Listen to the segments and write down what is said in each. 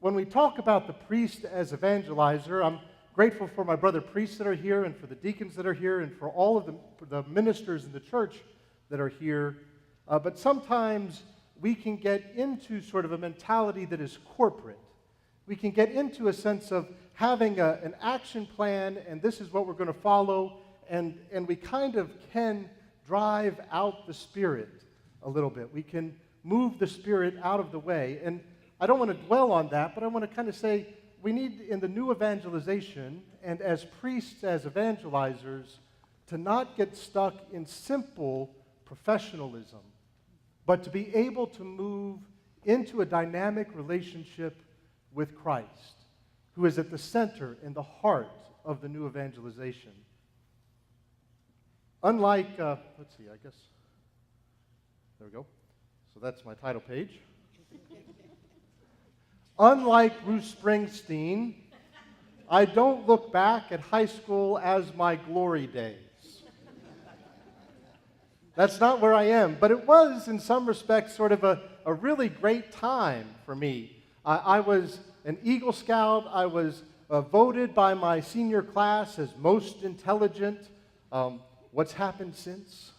when we talk about the priest as evangelizer, I'm grateful for my brother priests that are here and for the deacons that are here and for all of the ministers in the church that are here. But sometimes we can get into sort of a mentality that is corporate. We can get into a sense of having an action plan, and this is what we're going to follow, and we kind of can drive out the Spirit a little bit. We can move the Spirit out of the way. And I don't want to dwell on that, but I want to kind of say we need, in the new evangelization, and as priests, as evangelizers, to not get stuck in simple professionalism, but to be able to move into a dynamic relationship with Christ, who is at the center and the heart of the new evangelization. Unlike, let's see, I guess, there we go. So that's my title page. Unlike Bruce Springsteen, I don't look back at high school as my glory days. That's not where I am, but it was, in some respects, sort of a really great time for me. I was an Eagle Scout. I was voted by my senior class as most intelligent. What's happened since?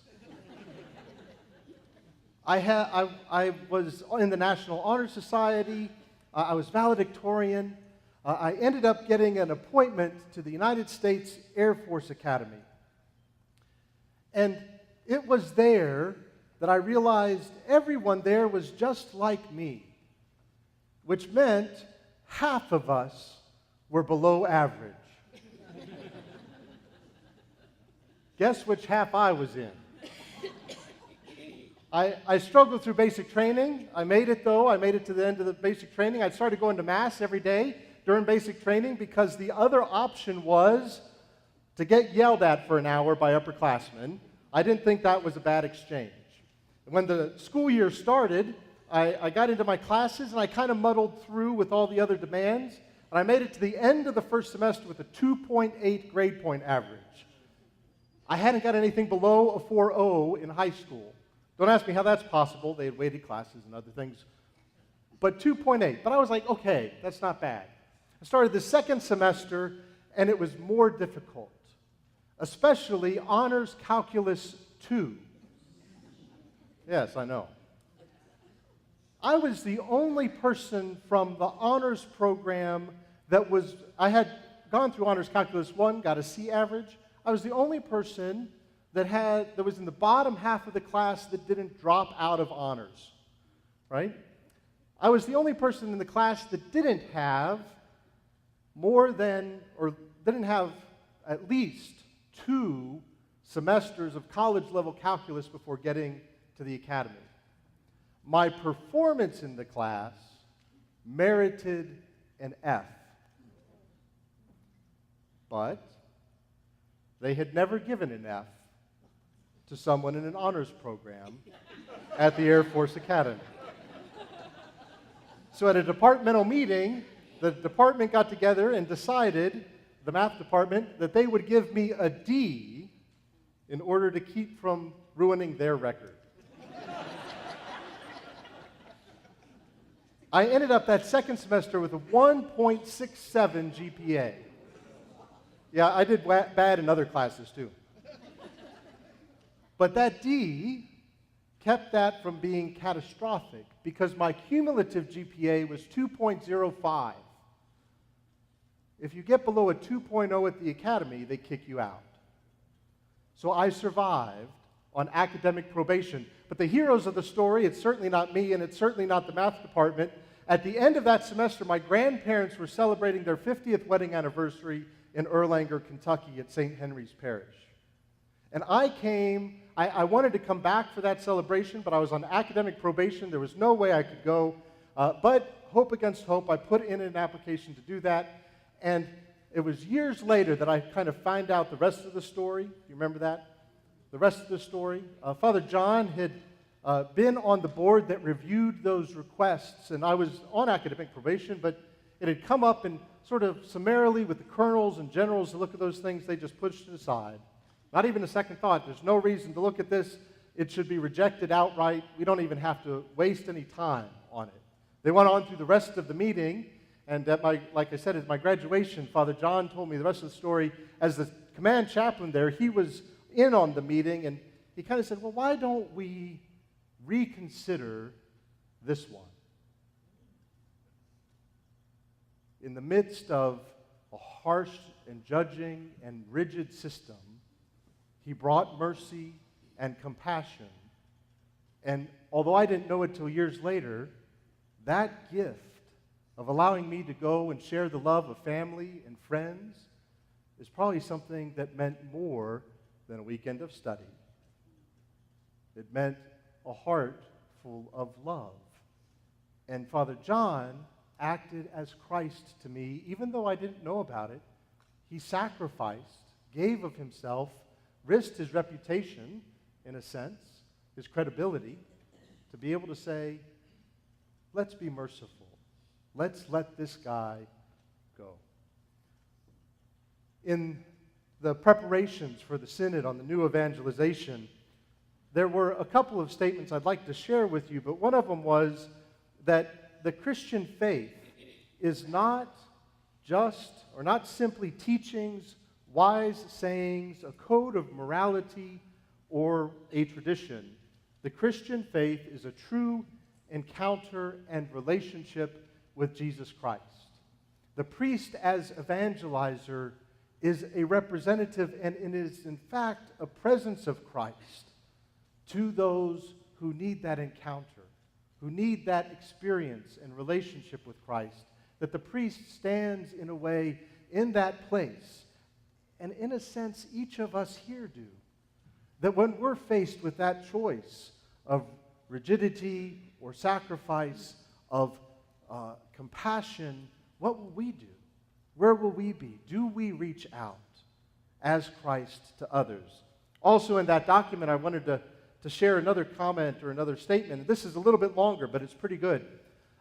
I was in the National Honor Society. I was valedictorian. I ended up getting an appointment to the United States Air Force Academy. And it was there that I realized everyone there was just like me, which meant half of us were below average. Guess which half I was in? I struggled through basic training. I made it, though. I made it to the end of the basic training. I started going to Mass every day during basic training because the other option was to get yelled at for an hour by upperclassmen. I didn't think that was a bad exchange. When the school year started, I got into my classes, and I kind of muddled through with all the other demands, and I made it to the end of the first semester with a 2.8 grade point average. I hadn't got anything below a 4.0 in high school. Don't ask me how that's possible. They had weighted classes and other things. But 2.8. But I was like, okay, that's not bad. I started the second semester, and it was more difficult, especially Honors Calculus 2. Yes, I know. I was the only person from the honors program I had gone through Honors Calculus 1, got a C average. I was the only person that was in the bottom half of the class that didn't drop out of honors, right? I was the only person in the class that didn't have didn't have at least 2 semesters of college-level calculus before getting to the academy. My performance in the class merited an F, but they had never given an F to someone in an honors program at the Air Force Academy. So at a departmental meeting, the department got together and decided, the math department, that they would give me a D in order to keep from ruining their record. I ended up that second semester with a 1.67 GPA. Yeah, I did bad in other classes too. But that D kept that from being catastrophic because my cumulative GPA was 2.05. If you get below a 2.0 at the academy, they kick you out. So I survived on academic probation. But the heroes of the story, it's certainly not me, and it's certainly not the math department. At the end of that semester, my grandparents were celebrating their 50th wedding anniversary in Erlanger, Kentucky at St. Henry's Parish. And I wanted to come back for that celebration, but I was on academic probation. There was no way I could go. But hope against hope, I put in an application to do that. And it was years later that I kind of found out the rest of the story. You remember that? The rest of the story. Father John had been on the board that reviewed those requests, and I was on academic probation, but it had come up and sort of summarily with the colonels and generals to look at those things, they just pushed it aside. Not even a second thought. There's no reason to look at this. It should be rejected outright. We don't even have to waste any time on it. They went on through the rest of the meeting, And like I said, at my graduation, Father John told me the rest of the story. As the command chaplain there, he was in on the meeting, and he kind of said, well, why don't we reconsider this one? In the midst of a harsh and judging and rigid system, he brought mercy and compassion. And although I didn't know it till years later, that gift of allowing me to go and share the love of family and friends is probably something that meant more than a weekend of study. It meant a heart full of love. And Father John acted as Christ to me, even though I didn't know about it. He sacrificed, gave of himself, risked his reputation, in a sense, his credibility, to be able to say, let's be merciful. Let's let this guy go. In the preparations for the Synod on the new Evangelization, there were a couple of statements I'd like to share with you, but one of them was that the Christian faith is not just, or not simply teachings, wise sayings, a code of morality, or a tradition. The Christian faith is a true encounter and relationship with Jesus Christ. The priest as evangelizer is a representative and it is in fact a presence of Christ to those who need that encounter, who need that experience and relationship with Christ, that the priest stands in a way in that place. And in a sense, each of us here do. That when we're faced with that choice of rigidity or sacrifice, of compassion, what will we do? Where will we be? Do we reach out as Christ to others? Also in that document, I wanted to share another comment or another statement. This is a little bit longer, but it's pretty good.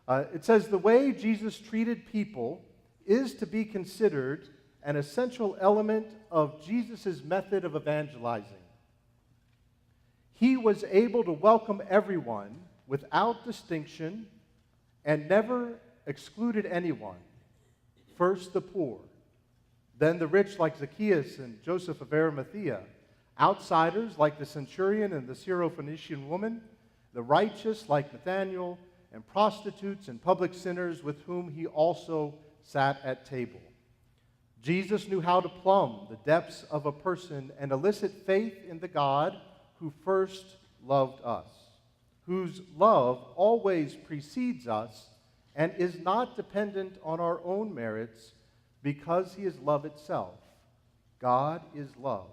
It says, the way Jesus treated people is to be considered an essential element of Jesus' method of evangelizing. He was able to welcome everyone without distinction and never excluded anyone. First the poor, then the rich like Zacchaeus and Joseph of Arimathea, outsiders like the centurion and the Syrophoenician woman, the righteous like Nathanael, and prostitutes and public sinners with whom he also sat at table. Jesus knew how to plumb the depths of a person and elicit faith in the God who first loved us, whose love always precedes us and is not dependent on our own merits because he is love itself. God is love.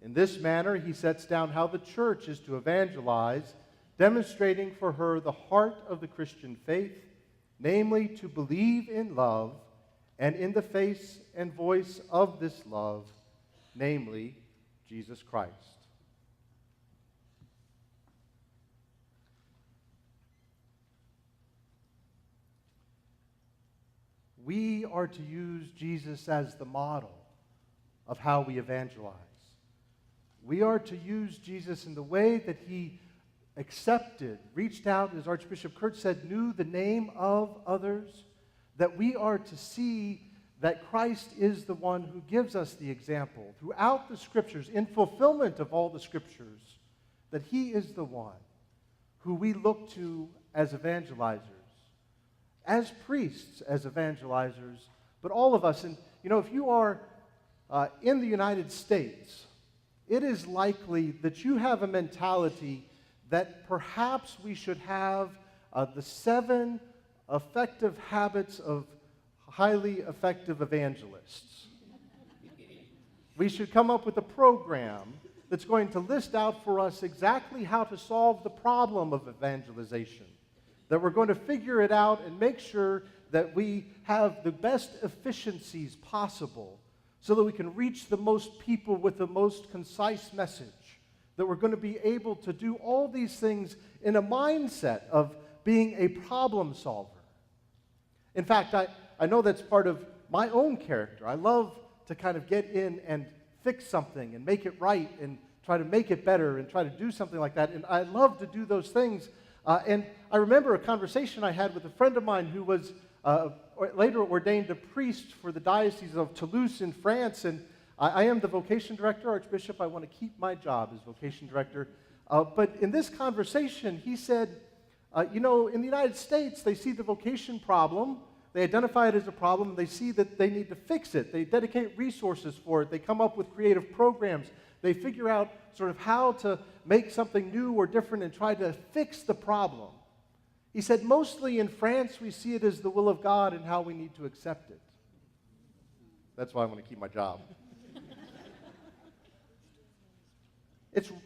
In this manner, he sets down how the church is to evangelize, demonstrating for her the heart of the Christian faith, namely to believe in love and in the face and voice of this love, namely Jesus Christ. We are to use Jesus as the model of how we evangelize. We are to use Jesus in the way that he accepted, reached out, as Archbishop Kurt said, knew the name of others, that we are to see that Christ is the one who gives us the example throughout the Scriptures, in fulfillment of all the Scriptures, that he is the one who we look to as evangelizers, as priests, as evangelizers, but all of us. And, if you are in the United States, it is likely that you have a mentality that perhaps we should have the 7 effective habits of highly effective evangelists. We should come up with a program that's going to list out for us exactly how to solve the problem of evangelization, that we're going to figure it out and make sure that we have the best efficiencies possible so that we can reach the most people with the most concise message, that we're going to be able to do all these things in a mindset of being a problem solver. In fact, I know that's part of my own character. I love to kind of get in and fix something and make it right and try to make it better and try to do something like that. And I love to do those things. And I remember a conversation I had with a friend of mine who was later ordained a priest for the Diocese of Toulouse in France, and I am the vocation director, Archbishop. I want to keep my job as vocation director. But in this conversation, he said, in the United States, they see the vocation problem, they identify it as a problem, they see that they need to fix it. They dedicate resources for it. They come up with creative programs. They figure out sort of how to make something new or different and try to fix the problem. He said, mostly in France, we see it as the will of God and how we need to accept it. That's why I want to keep my job.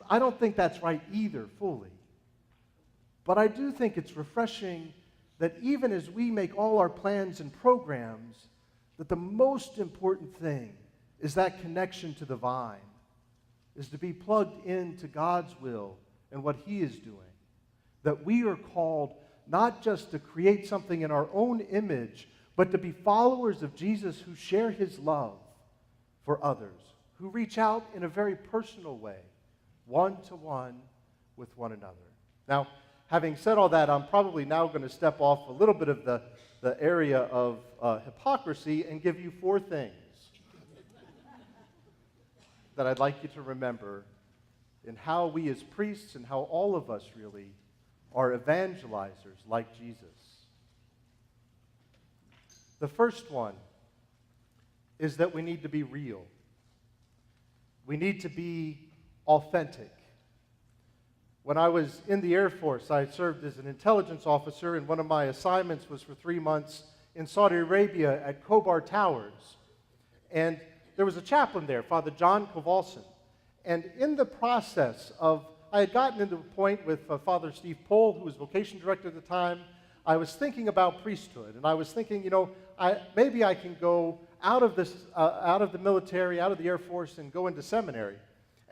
I don't think that's right either, fully. But I do think it's refreshing that even as we make all our plans and programs, that the most important thing is that connection to the vine, is to be plugged into God's will and what He is doing. That we are called not just to create something in our own image, but to be followers of Jesus who share His love for others, who reach out in a very personal way, one-to-one with one another. Now, having said all that, I'm probably now going to step off a little bit of the area of hypocrisy and give you 4 things that I'd like you to remember in how we as priests and how all of us really are evangelizers like Jesus. The first one is that we need to be real. We need to be authentic. When I was in the Air Force, I served as an intelligence officer, and one of my assignments was for 3 months in Saudi Arabia at Khobar Towers. And there was a chaplain there, Father John Kowalson. And in the process of, I had gotten into a point with Father Steve Pohl, who was vocation director at the time. I was thinking about priesthood, and I was thinking, maybe I can go out of the military, out of the Air Force, and go into seminary.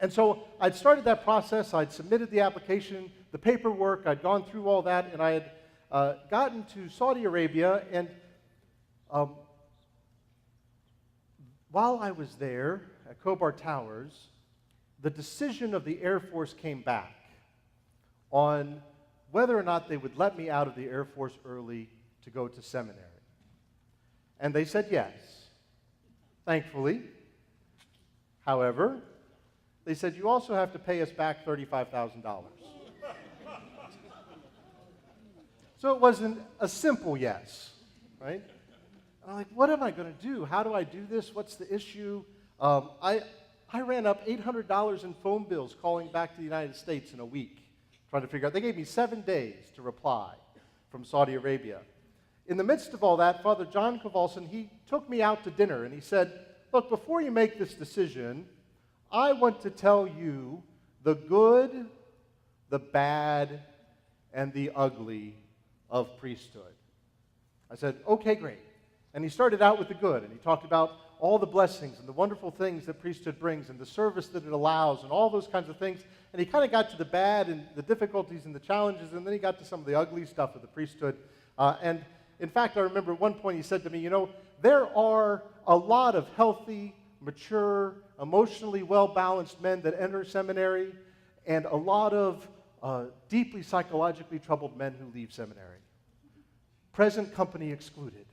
And so I'd started that process. I'd submitted the application, the paperwork. I'd gone through all that, and I had gotten to Saudi Arabia. And while I was there at Khobar Towers, the decision of the Air Force came back on whether or not they would let me out of the Air Force early to go to seminary. And they said yes, thankfully. However, they said, you also have to pay us back $35,000. So it wasn't a simple yes, right? And I'm like, what am I going to do? How do I do this? What's the issue? I ran up $800 in phone bills calling back to the United States in a week, trying to figure out. They gave me 7 days to reply from Saudi Arabia. In the midst of all that, Father John Kowalson, he took me out to dinner, and he said, look, before you make this decision, I want to tell you the good, the bad, and the ugly of priesthood. I said, okay, great. And he started out with the good, and he talked about all the blessings and the wonderful things that priesthood brings and the service that it allows and all those kinds of things. And he kind of got to the bad and the difficulties and the challenges, and then he got to some of the ugly stuff of the priesthood. And in fact, I remember at one point he said to me, there are a lot of healthy, mature, emotionally well-balanced men that enter seminary, and a lot of deeply psychologically troubled men who leave seminary. Present company excluded.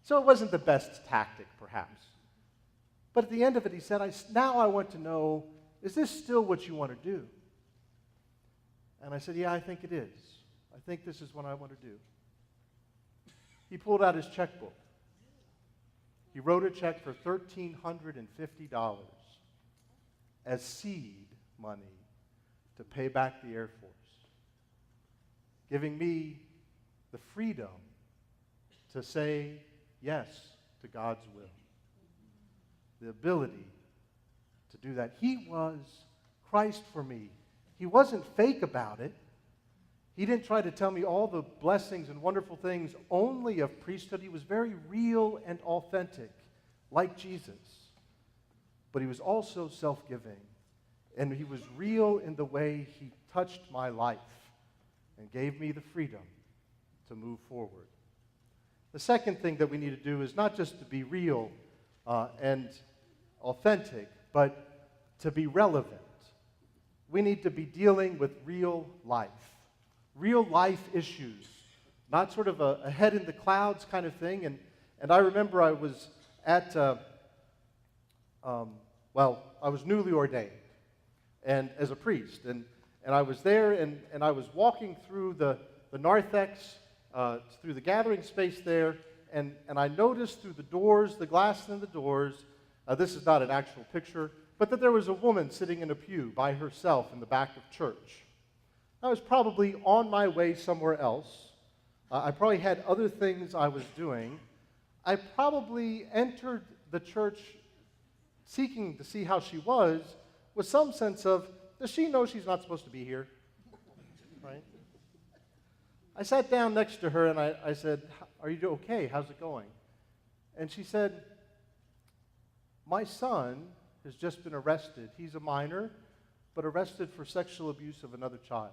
So it wasn't the best tactic, perhaps. But at the end of it, he said, now I want to know, is this still what you want to do? And I said, yeah, I think it is. I think this is what I want to do. He pulled out his checkbook. He wrote a check for $1,350 as seed money to pay back the Air Force, giving me the freedom to say yes to God's will, the ability to do that. He was Christ for me. He wasn't fake about it. He didn't try to tell me all the blessings and wonderful things only of priesthood. He was very real and authentic, like Jesus. But he was also self-giving. And he was real in the way he touched my life and gave me the freedom to move forward. The second thing that we need to do is not just to be real and authentic, but to be relevant. We need to be dealing with real life, real life issues, not sort of a head in the clouds kind of thing. And I remember I was at, I was newly ordained and as a priest. And I was there, and I was walking through the narthex, through the gathering space there, and I noticed through the doors, the glass in the doors, this is not an actual picture, but that there was a woman sitting in a pew by herself in the back of church. I was probably on my way somewhere else. I probably had other things I was doing. I probably entered the church seeking to see how she was with some sense of, does she know she's not supposed to be here? Right? I sat down next to her and I said, are you okay? How's it going? And she said, my son has just been arrested. He's a minor, but arrested for sexual abuse of another child.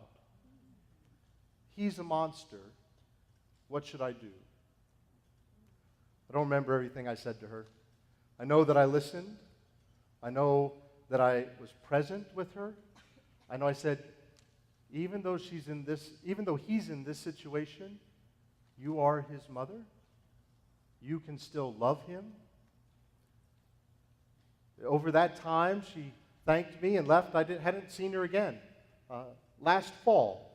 He's a monster. What should I do? I don't remember everything I said to her. I know that I listened. I know that I was present with her. I know I said, even though he's in this situation, you are his mother. You can still love him. Over that time, she thanked me and left. I hadn't seen her again. Last fall,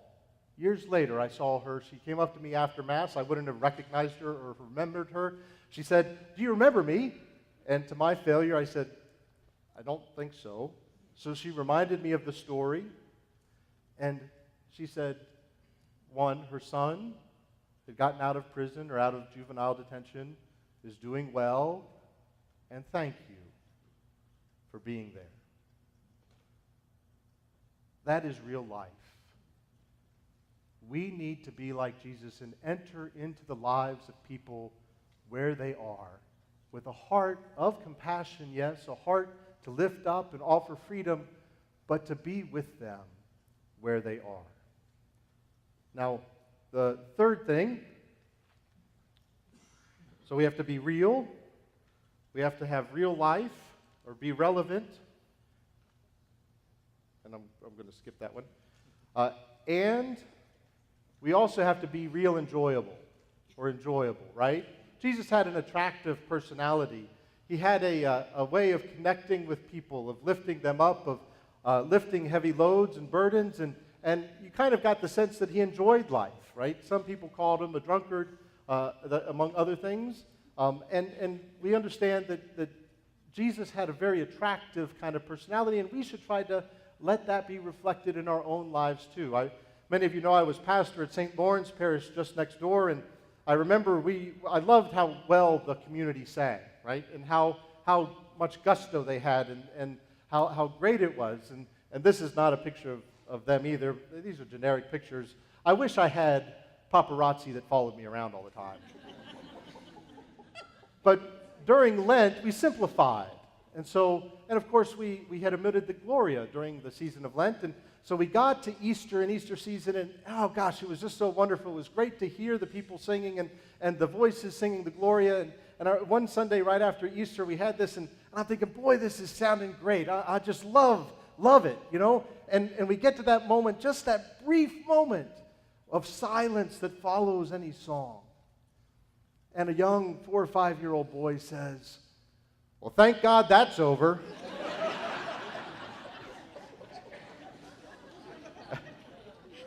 years later, I saw her. She came up to me after Mass. I wouldn't have recognized her or remembered her. She said, do you remember me? And to my failure, I said, I don't think so. So she reminded me of the story. And she said, one, her son had gotten out of prison or out of juvenile detention, is doing well, and thank you for being there. That is real life. We need to be like Jesus and enter into the lives of people where they are with a heart of compassion, yes, a heart to lift up and offer freedom, but to be with them where they are. Now, the third thing, so we have to be real, we have to have real life, or be relevant, and I'm going to skip that one, and we also have to be real enjoyable, right? Jesus had an attractive personality. He had a way of connecting with people, of lifting them up, of lifting heavy loads and burdens, and you kind of got the sense that he enjoyed life, right? Some people called him a drunkard, among other things, and we understand that Jesus had a very attractive kind of personality, and we should try to let that be reflected in our own lives too. Many of you know I was pastor at St. Lawrence Parish just next door, and I remember I loved how well the community sang, right? And how much gusto they had, and how great it was. And this is not a picture of them either. These are generic pictures. I wish I had paparazzi that followed me around all the time. But during Lent, we simplified. And of course, we had omitted the Gloria during the season of Lent. And so we got to Easter and Easter season, and oh gosh, it was just so wonderful. It was great to hear the people singing and the voices singing the Gloria. And one Sunday right after Easter, we had this, and I'm thinking, boy, this is sounding great. I just love it, you know? And we get to that moment, just that brief moment of silence that follows any song. And a young 4 or 5-year-old boy says, well, thank God that's over.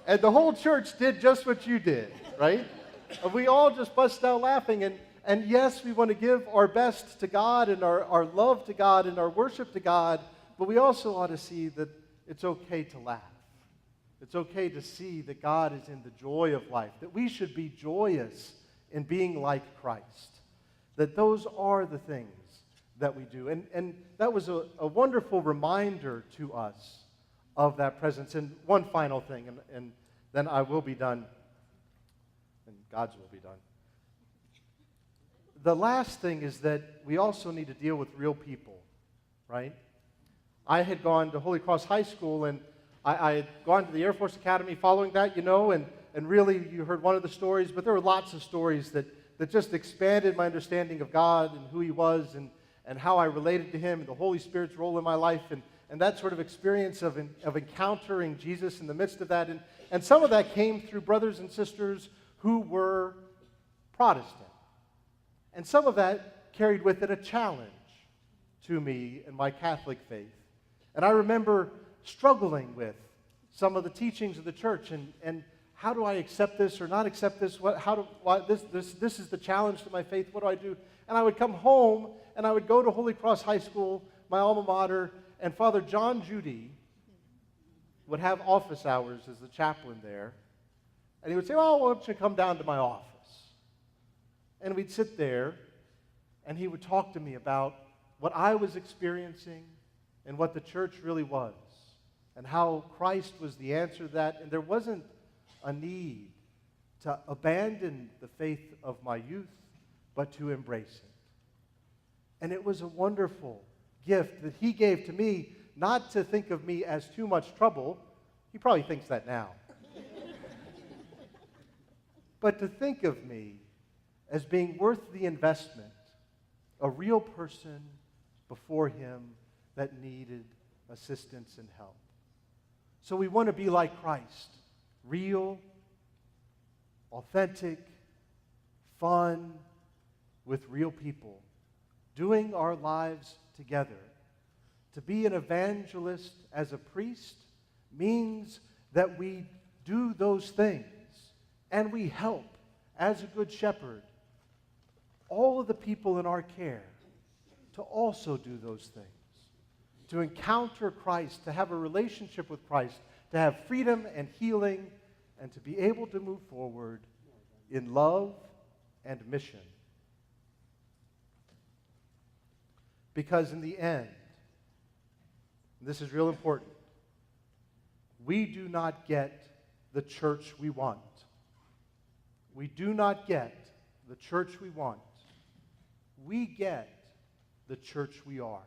And the whole church did just what you did, right? And we all just bust out laughing. And yes, we want to give our best to God and our love to God and our worship to God, but we also ought to see that it's okay to laugh. It's okay to see that God is in the joy of life, that we should be joyous in being like Christ, that those are the things that we do. And that was a wonderful reminder to us of that presence. And one final thing, and then I will be done, and God's will be done. The last thing is that we also need to deal with real people, right? I had gone to Holy Cross High School, and I had gone to the Air Force Academy following that, you know, and really you heard one of the stories, but there were lots of stories that just expanded my understanding of God and who He was and how I related to Him and the Holy Spirit's role in my life. and that sort of experience of encountering Jesus in the midst of that. And some of that came through brothers and sisters who were Protestant. And some of that carried with it a challenge to me in my Catholic faith. And I remember struggling with some of the teachings of the church and how do I accept this or not accept this? This is the challenge to my faith. What do I do? And I would come home and I would go to Holy Cross High School, my alma mater, and Father John Judy would have office hours as the chaplain there. And he would say, well, why don't you come down to my office? And we'd sit there and he would talk to me about what I was experiencing and what the church really was and how Christ was the answer to that. And there wasn't a need to abandon the faith of my youth, but to embrace it. And it was a wonderful gift that he gave to me, not to think of me as too much trouble. He probably thinks that now. But to think of me as being worth the investment, a real person before him that needed assistance and help. So we want to be like Christ. Real, authentic, fun, with real people, doing our lives together. To be an evangelist as a priest means that we do those things and we help as a good shepherd all of the people in our care to also do those things, to encounter Christ, to have a relationship with Christ, to have freedom and healing, and to be able to move forward in love and mission. Because in the end, and this is real important, we do not get the church we want. We do not get the church we want. We get the church we are.